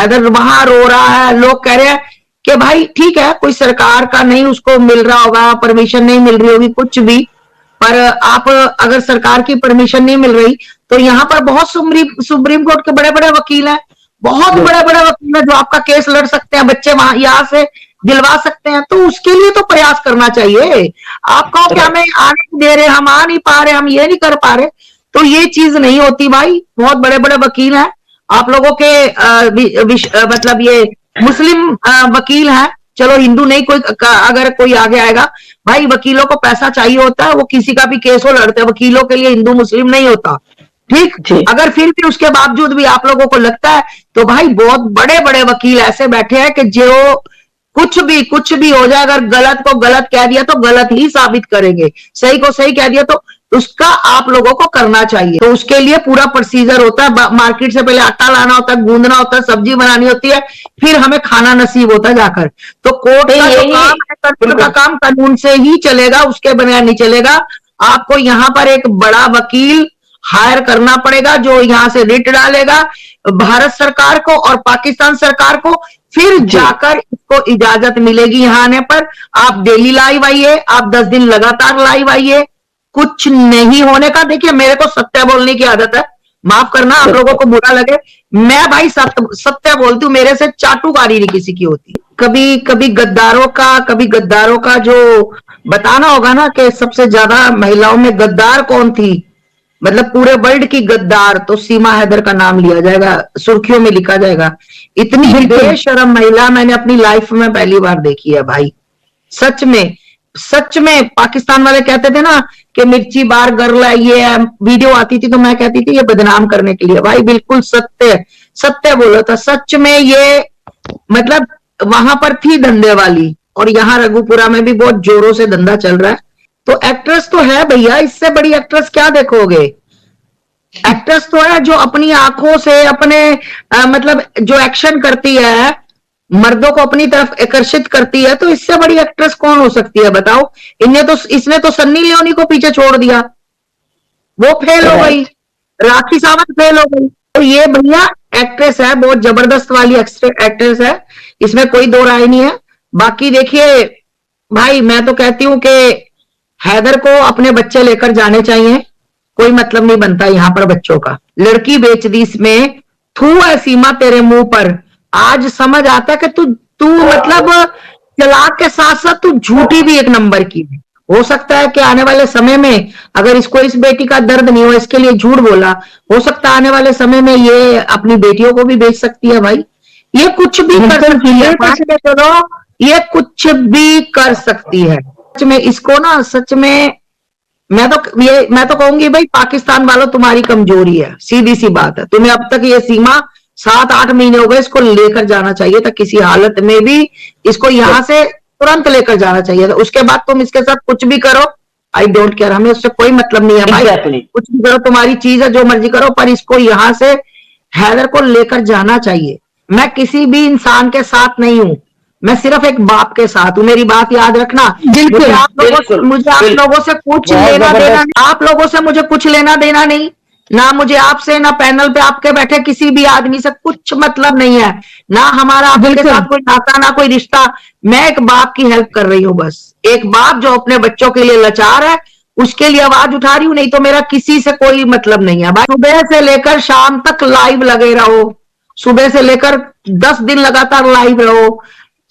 हैदर वहां रो रहा है, लोग कह रहे हैं कि भाई ठीक है, कोई सरकार का नहीं उसको मिल रहा होगा, परमिशन नहीं मिल रही होगी, कुछ भी, पर आप अगर सरकार की परमिशन नहीं मिल रही तो यहाँ पर बहुत सुप्रीम कोर्ट के बड़े बड़े वकील हैं, बहुत बड़े बड़े वकील हैं जो आपका केस लड़ सकते हैं, बच्चे वहां यहाँ से दिलवा सकते हैं, तो उसके लिए तो प्रयास करना चाहिए। आप कहो कि हमें आने नहीं दे रहे, हम आ नहीं पा रहे, हम ये नहीं कर पा रहे, तो ये चीज नहीं होती भाई। बहुत बड़े बड़े वकील हैं आप लोगों के, मतलब ये मुस्लिम वकील हैं, चलो हिंदू नहीं, कोई अगर कोई आगे आएगा, भाई वकीलों को पैसा चाहिए होता है, वो किसी का भी केस हो लड़ते हैं, वकीलों के लिए हिंदू मुस्लिम नहीं होता, ठीक। अगर फिर भी उसके बावजूद भी आप लोगों को लगता है तो भाई बहुत बड़े बड़े वकील ऐसे बैठे हैं कि जो कुछ भी हो जाए, अगर गलत को गलत कह दिया तो गलत ही साबित करेंगे, सही को सही कह दिया तो उसका आप लोगों को करना चाहिए। तो उसके लिए पूरा प्रोसीजर होता है, मार्केट से पहले आटा लाना होता है, गूंदना होता है, सब्जी बनानी होती है, फिर हमें खाना नसीब होता है जाकर। तो कोर्ट का जो काम है, कानून का काम कानून से ही चलेगा, उसके बगैर नहीं चलेगा। आपको यहाँ पर एक बड़ा वकील हायर करना पड़ेगा जो यहाँ से रिट डालेगा भारत सरकार को और पाकिस्तान सरकार को, फिर जाकर इसको इजाजत मिलेगी यहाँ आने पर। आप डेली लाइव आइए, आप 10 दिन लगातार लाइव आइए, कुछ नहीं होने का। देखिए मेरे को सत्य बोलने की आदत है, माफ करना आप लोगों को बुरा लगे, मैं भाई सत्य बोलती हूँ, मेरे से चाटुकारी नहीं किसी की होती। कभी गद्दारों का जो बताना होगा ना कि सबसे ज्यादा महिलाओं में गद्दार कौन थी, मतलब पूरे वर्ल्ड की गद्दार, तो सीमा हैदर का नाम लिया जाएगा, सुर्खियों में लिखा जाएगा। इतनी बेशरम महिला मैंने अपनी लाइफ में पहली बार देखी है भाई, सच में। पाकिस्तान वाले कहते थे ना कि मिर्ची बार गर्ल है, ये वीडियो आती थी तो मैं कहती थी ये बदनाम करने के लिए, भाई बिल्कुल सत्य बोला था। सच में ये मतलब वहां पर थी धंधे वाली, और यहाँ रघुपुरा में भी बहुत जोरों से धंधा चल रहा है। तो एक्ट्रेस तो है भैया, इससे बड़ी एक्ट्रेस क्या देखोगे। एक्ट्रेस तो है जो अपनी आंखों से अपने मतलब जो एक्शन करती है, मर्दों को अपनी तरफ आकर्षित करती है, तो इससे बड़ी एक्ट्रेस कौन हो सकती है बताओ। इसने तो सन्नी लियोनी को पीछे छोड़ दिया, वो फेल हो गई, राखी सावंत फेल हो गई। तो ये भैया एक्ट्रेस है, बहुत जबरदस्त वाली एक्ट्रेस है, इसमें कोई दो राय नहीं है। बाकी देखिए भाई, मैं तो कहती हूं कि हैदर को अपने बच्चे लेकर जाने चाहिए, कोई मतलब नहीं बनता यहाँ पर बच्चों का। लड़की बेच दी इसमें, थू है सीमा तेरे मुंह पर। आज समझ आता कि तू मतलब चलाक के साथ साथ तू झूठी भी एक नंबर की है। हो सकता है कि आने वाले समय में अगर इसको इस बेटी का दर्द नहीं हो, इसके लिए झूठ बोला, हो सकता है आने वाले समय में ये अपनी बेटियों को भी बेच सकती है भाई। ये कुछ भी कर सकती है, चलो ये कुछ भी कर सकती है। सच में इसको ना, सच में मैं तो कहूंगी भाई, पाकिस्तान वालों तुम्हारी कमजोरी है, सीधी सी बात है। तुम्हें अब तक ये सीमा 7-8 महीने हो गए, इसको लेकर जाना चाहिए था किसी हालत में भी, इसको यहां से तुरंत लेकर जाना चाहिए था। उसके बाद तुम इसके साथ कुछ भी करो, आई डोंट केयर, हमें उससे कोई मतलब नहीं है भाई। कुछ भी करो, तुम्हारी चीज है, जो मर्जी करो, पर इसको यहां से हैदर को लेकर जाना चाहिए। मैं किसी भी इंसान के साथ नहीं हूं, मैं सिर्फ एक बाप के साथ हूं, मेरी बात याद रखना। मुझे आप लोगों से कुछ लेना देना, आप लोगों से मुझे कुछ लेना देना नहीं, ना मुझे आपसे, ना पैनल पे आपके बैठे किसी भी आदमी से कुछ मतलब नहीं है, ना हमारा आपके साथ कोई नाता, ना कोई रिश्ता। मैं एक बाप की हेल्प कर रही हूँ बस, एक बाप जो अपने बच्चों के लिए लाचार है, उसके लिए आवाज उठा रही हूँ, नहीं तो मेरा किसी से कोई मतलब नहीं है भाई। सुबह से लेकर शाम तक लाइव लगे रहो, सुबह से लेकर 10 दिन लगातार लाइव रहो,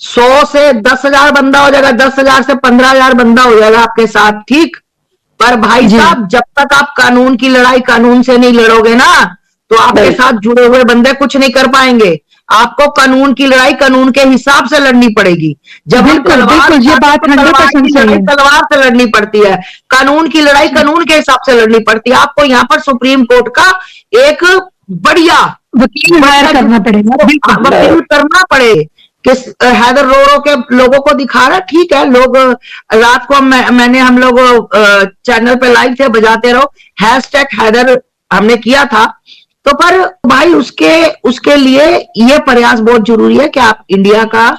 100 से 10,000 बंदा हो जाएगा, 10,000 से 15,000 बंदा हो जाएगा आपके साथ, ठीक। पर भाई साहब, जब तक आप कानून की लड़ाई कानून से नहीं लड़ोगे ना, तो आपके साथ जुड़े हुए बंदे कुछ नहीं कर पाएंगे। आपको कानून की लड़ाई कानून के हिसाब से लड़नी पड़ेगी। जब तलवार से लड़नी पड़ती है, कानून की लड़ाई कानून के हिसाब से लड़नी पड़ती है। आपको यहाँ पर सुप्रीम कोर्ट का एक बढ़िया वकील हायर करना पड़ेगा, वकील करना पड़े कि हैदर रो के लोगों को दिखा रहा, ठीक है। लोग रात को हम लोग चैनल पे लाइव थे, बजाते रहो #हैदर हमने किया था। तो पर भाई उसके लिए ये प्रयास बहुत जरूरी है कि आप इंडिया का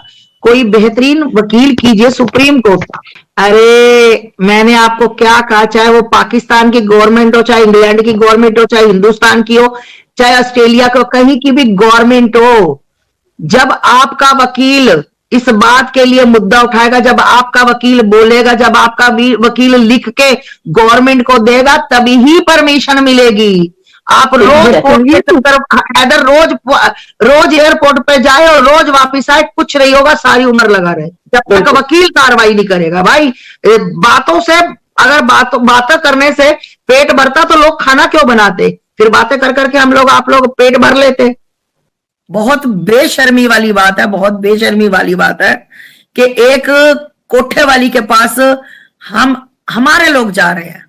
कोई बेहतरीन वकील कीजिए सुप्रीम कोर्ट का। अरे मैंने आपको क्या कहा, चाहे वो पाकिस्तान की गवर्नमेंट हो, चाहे इंग्लैंड की गवर्नमेंट हो, चाहे हिंदुस्तान की हो, चाहे ऑस्ट्रेलिया को, कहीं की भी गवर्नमेंट हो, जब आपका वकील इस बात के लिए मुद्दा उठाएगा, जब आपका वकील बोलेगा, जब आपका वकील लिख के गवर्नमेंट को देगा, तभी ही परमिशन मिलेगी। आप रोज कोर्ट के चक्कर, हैदर रोज एयरपोर्ट पे जाए और रोज वापिस आए, कुछ नहीं होगा, सारी उम्र लगा रहे जब तक वकील कार्रवाई नहीं करेगा। भाई बातों से, अगर बातें करने से पेट भरता तो लोग खाना क्यों बनाते? फिर बातें कर करके हम लोग, आप लोग पेट भर लेते। बहुत बेशर्मी वाली बात है, बहुत बेशर्मी वाली बात है कि एक कोठे वाली के पास हमारे लोग जा रहे हैं।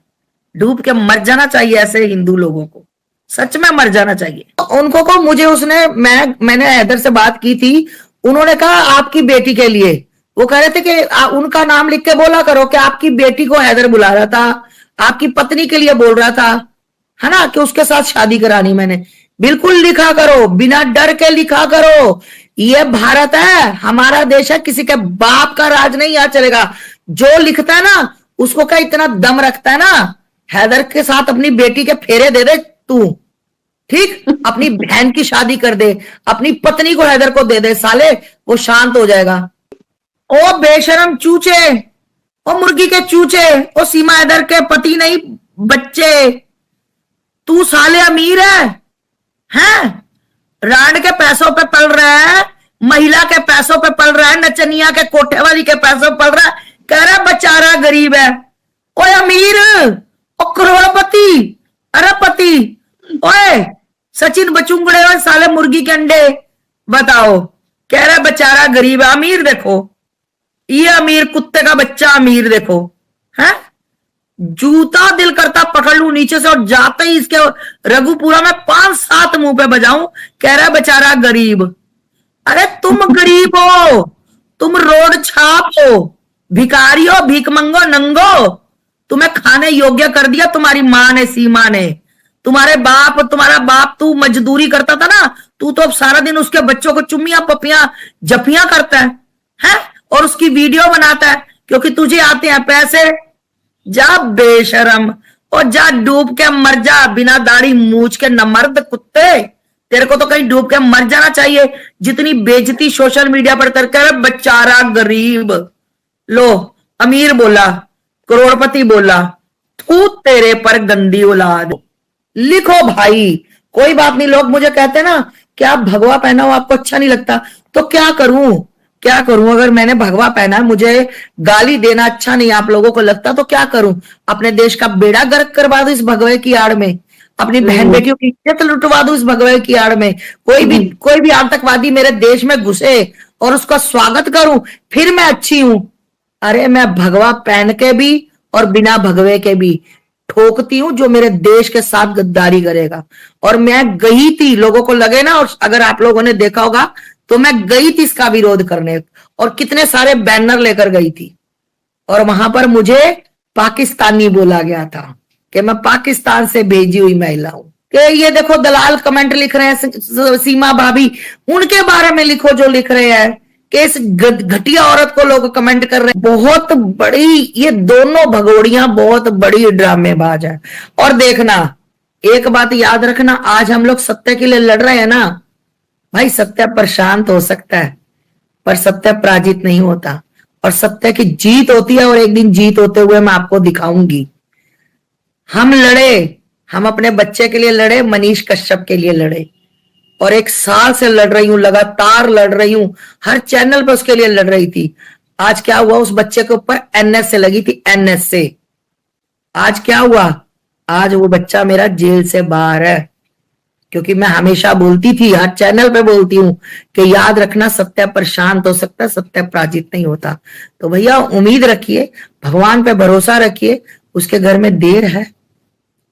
डूब के मर जाना चाहिए ऐसे हिंदू लोगों को, सच में मर जाना चाहिए उनको को। मुझे उसने, मैंने हैदर से बात की थी, उन्होंने कहा आपकी बेटी के लिए, वो कह रहे थे कि उनका नाम लिख के बोला करो कि आपकी बेटी को हैदर बुला रहा था, आपकी पत्नी के लिए बोल रहा था, है ना, कि उसके साथ शादी करानी। मैंने बिल्कुल लिखा करो, बिना डर के लिखा करो। ये भारत है, हमारा देश है, किसी के बाप का राज नहीं यहाँ चलेगा। जो लिखता है ना उसको क्या इतना दम रखता है ना, हैदर के साथ अपनी बेटी के फेरे दे दे तू, ठीक, अपनी बहन की शादी कर दे, अपनी पत्नी को हैदर को दे दे, साले वो शांत हो जाएगा। ओ बेशरम चूचे, ओ मुर्गी के चूचे, ओ सीमा हैदर के पति नहीं बच्चे, तू साले अमीर है? रांड के पैसों पे पल रहा है, महिला के पैसों पे पल रहा है, नचनिया के कोठे वाली के पैसों पे पल रहा है, कह रहा बेचारा गरीब है। ओए अमीर, ओ करोड़पति, अरबपति, ओए सचिन बचुंगड़े और साले मुर्गी के अंडे, बताओ, कह रहा बेचारा गरीब है। अमीर देखो, ये अमीर कुत्ते का बच्चा अमीर देखो, है? जूता दिल करता पकड़ लू नीचे से और जाते ही इसके रघुपुरा में 5-7 मुंह पे बजाऊं। कह रहा बेचारा गरीब। अरे तुम गरीब हो, तुम रोड छाप हो, भिखारी हो, भीख मंगो, नंगो, तुम्हें खाने योग्य कर दिया तुम्हारी माँ ने, सीमा ने, तुम्हारा बाप तू मजदूरी करता था ना, तू तो अब सारा दिन उसके बच्चों को चुम्मियां पपियां जपियां करता है? और उसकी वीडियो बनाता है क्योंकि तुझे आते हैं पैसे। जा बेशरम, और जा डूब के मर जा, बिना दाढ़ी मूछ के नमर्द कुत्ते, तेरे को तो कहीं डूब के मर जाना चाहिए। जितनी बेइज्जती सोशल मीडिया पर कर, बेचारा गरीब, लो अमीर बोला, करोड़पति बोला, तू तेरे पर गंदी औलाद। लिखो भाई, कोई बात नहीं। लोग मुझे कहते हैं ना कि आप भगवा पहना हो, आपको अच्छा नहीं लगता, तो क्या करूं अगर मैंने भगवा पहना है, मुझे गाली देना अच्छा नहीं आप लोगों को लगता, तो क्या करूं? अपने देश का बेड़ा गर्क करवा दूं इस भगवे की आड़ में, अपनी बहन बेटियों की इज्जत लुटवा दूं इस भगवे की आड़ में, कोई भी आतंकवादी मेरे देश में घुसे और उसका स्वागत करूं, फिर मैं अच्छी हूं? अरे मैं भगवा पहन के भी और बिना भगवे के भी ठोकती हूं जो मेरे देश के साथ गद्दारी करेगा। और मैं गई थी, लोगों को लगे ना, और अगर आप लोगों ने देखा होगा तो मैं गई थी इसका विरोध करने, और कितने सारे बैनर लेकर गई थी, और वहां पर मुझे पाकिस्तानी बोला गया था कि मैं पाकिस्तान से भेजी हुई महिला हूं। कि ये देखो दलाल कमेंट लिख रहे हैं, सीमा भाभी, उनके बारे में लिखो जो लिख रहे हैं कि इस घटिया औरत को लोग कमेंट कर रहे हैं। बहुत बड़ी, ये दोनों भगोड़ियां बहुत बड़ी ड्रामेबाज है। और देखना, एक बात याद रखना, आज हम लोग सत्य के लिए लड़ रहे हैं ना भाई, सत्य प्रशांत हो सकता है पर सत्य पराजित नहीं होता, और सत्य की जीत होती है, और एक दिन जीत होते हुए मैं आपको दिखाऊंगी। हम लड़े, हम अपने बच्चे के लिए लड़े, मनीष कश्यप के लिए लड़े, और 1 साल से लड़ रही हूं, लगातार लड़ रही हूं, हर चैनल पे उसके लिए लड़ रही थी। आज क्या हुआ? उस बच्चे के ऊपर एनएस से लगी थी, एनएस से। आज क्या हुआ? आज वो बच्चा मेरा जेल से बाहर है, क्योंकि मैं हमेशा बोलती थी, हर चैनल पे बोलती हूँ कि याद रखना, सत्य पर शांत हो सकता है, सत्य पराजित नहीं होता। तो भैया उम्मीद रखिए, भगवान पे भरोसा रखिए, उसके घर में देर है,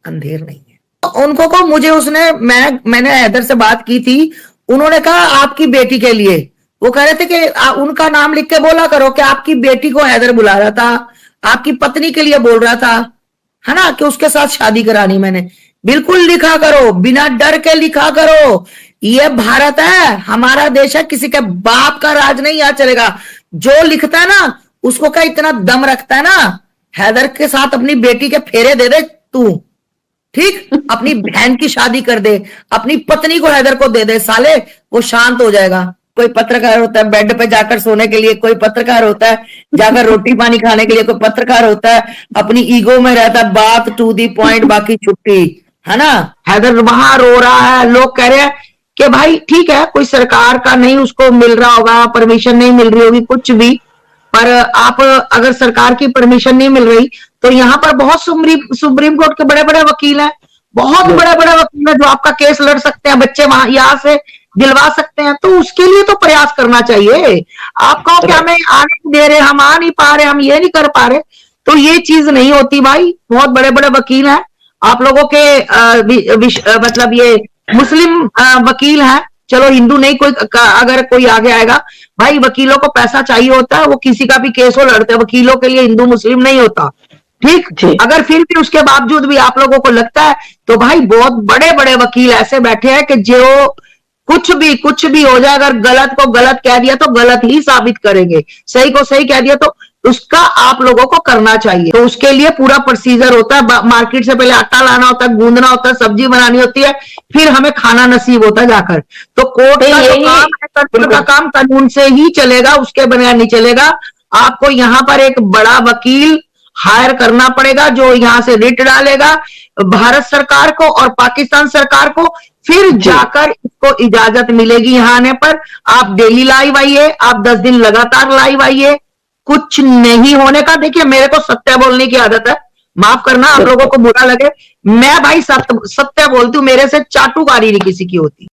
अंधेर नहीं है। उनको को मुझे उसने, मैंने हैदर से बात की थी, उन्होंने कहा आपकी बेटी के लिए, वो कह रहे थे कि उनका नाम लिख के बोला करो कि आपकी बेटी को हैदर बुला रहा था, आपकी पत्नी के लिए बोल रहा था, है ना, कि उसके साथ शादी करानी। मैंने बिल्कुल लिखा करो, बिना डर के लिखा करो। ये भारत है, हमारा देश है, किसी के बाप का राज नहीं यहाँ चलेगा। जो लिखता है ना उसको क्या इतना दम रखता है ना, हैदर के साथ अपनी बेटी के फेरे दे दे तू, ठीक, अपनी बहन की शादी कर दे, अपनी पत्नी को हैदर को दे दे, साले वो शांत हो जाएगा। कोई पत्रकार होता है बेड पे जाकर सोने के लिए, कोई पत्रकार होता है जाकर रोटी पानी खाने के लिए, कोई पत्रकार होता है अपनी ईगो में रहता है, बात टू दी पॉइंट, बाकी छुट्टी, है ना। हैदर वहां रो रहा है, लोग कह रहे हैं कि भाई ठीक है, कोई सरकार का नहीं उसको मिल रहा होगा, परमिशन नहीं मिल रही होगी, कुछ भी, पर आप अगर सरकार की परमिशन नहीं मिल रही तो यहाँ पर बहुत सुप्रीम कोर्ट के बड़े बड़े वकील हैं, बहुत बड़े बड़े वकील हैं जो आपका केस लड़ सकते हैं, बच्चे वहां यहाँ से दिलवा सकते हैं, तो उसके लिए तो प्रयास करना चाहिए। आप कहो कि हमें आने नहीं दे रहे, हम आ नहीं पा रहे, हम ये नहीं कर पा रहे, तो ये चीज नहीं होती भाई। बहुत बड़े बड़े वकील हैं आप लोगों के, मतलब ये मुस्लिम वकील हैं, चलो हिंदू नहीं, कोई अगर कोई आगे आएगा, भाई वकीलों को पैसा चाहिए होता है, वो किसी का भी केस हो लड़ते हैं, वकीलों के लिए हिंदू मुस्लिम नहीं होता, ठीक। अगर फिर भी उसके बावजूद भी आप लोगों को लगता है तो भाई बहुत बड़े बड़े वकील ऐसे बैठे हैं कि जो कुछ भी हो जाए, अगर गलत को गलत कह दिया तो गलत ही साबित करेंगे, सही को सही कह दिया तो उसका आप लोगों को करना चाहिए। तो उसके लिए पूरा प्रोसीजर होता है, मार्केट से पहले आटा लाना होता है, गूंदना होता है, सब्जी बनानी होती है, फिर हमें खाना नसीब होता है जाकर। तो कोर्ट का जो काम है, कोर्ट का काम कानून से ही चलेगा, उसके बगैर नहीं चलेगा। आपको यहाँ पर एक बड़ा वकील हायर करना पड़ेगा जो यहाँ से रिट डालेगा भारत सरकार को और पाकिस्तान सरकार को, फिर जाकर इसको इजाजत मिलेगी यहाँ आने पर। आप डेली लाइव आइए, आप 10 दिन लगातार लाइव आइए, कुछ नहीं होने का। देखिए मेरे को सत्य बोलने की आदत है, माफ करना आप लोगों को बुरा लगे, मैं भाई सत्य बोलती हूँ, मेरे से चाटुकारी नहीं किसी की होती।